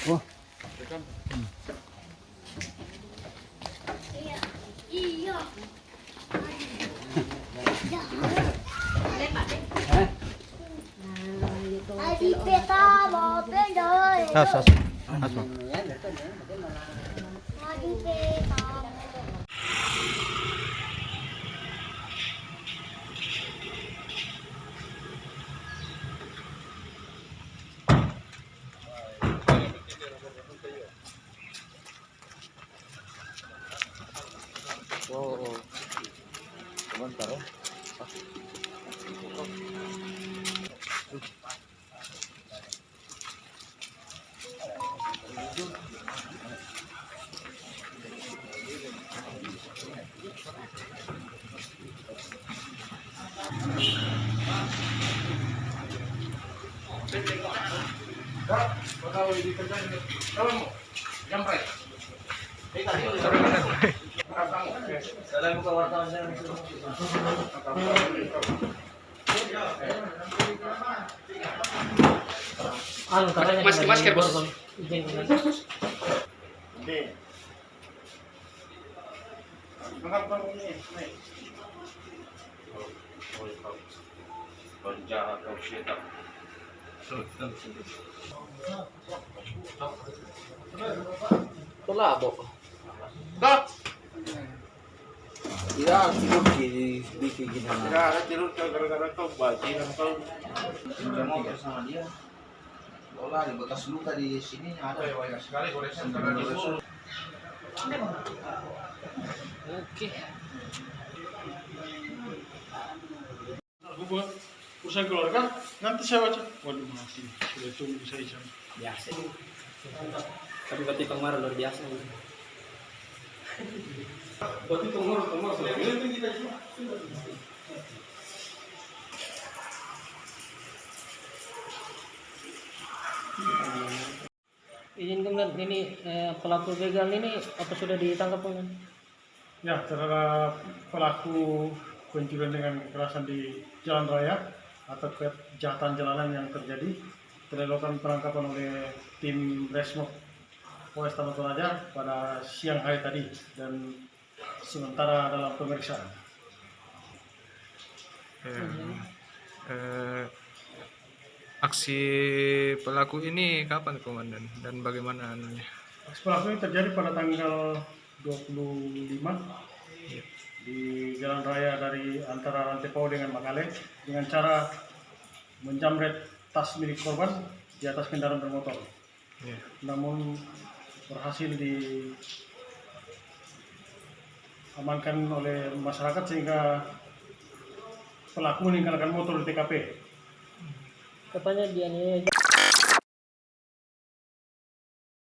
Oh. Iya. Adi peta mau pedoi. As. Adi peta. Oh. Sebentar ya. Salam ke wartawan saya. Masker bos. Labo. Iya, tidur di gini. Gara-gara tidur gara-gara kau bajingan kau. Pinjam motor sama dia. Bola di bekas luka di sini ada. Banyak sekali goresan karena disuruh. Oke. Buat urusan keluarga nanti saya baca. Waduh mati sudah tunggu saya jam. Biasa. Tapi berarti kemarin luar biasa. Berarti kemarin ini kita Izin kemudian ini pelaku begal ini apa sudah ditangkap kan? ya terhadap pelaku pencurian dengan kekerasan di jalan raya atau kejahatan jalanan yang terjadi telah dilakukan penangkapan oleh tim Resmob Polresta Batu Raja pada siang hari tadi dan sementara dalam pemeriksaan. Aksi pelaku ini kapan komandan dan bagaimana anunya? Aksi pelaku ini terjadi pada tanggal 25 di jalan raya dari antara Rantepao dengan Makale dengan cara menjamret tas milik korban di atas kendaraan bermotor. Ya. Namun berhasil diamankan oleh masyarakat sehingga pelaku meninggalkan motor di TKP. Katanya dia ini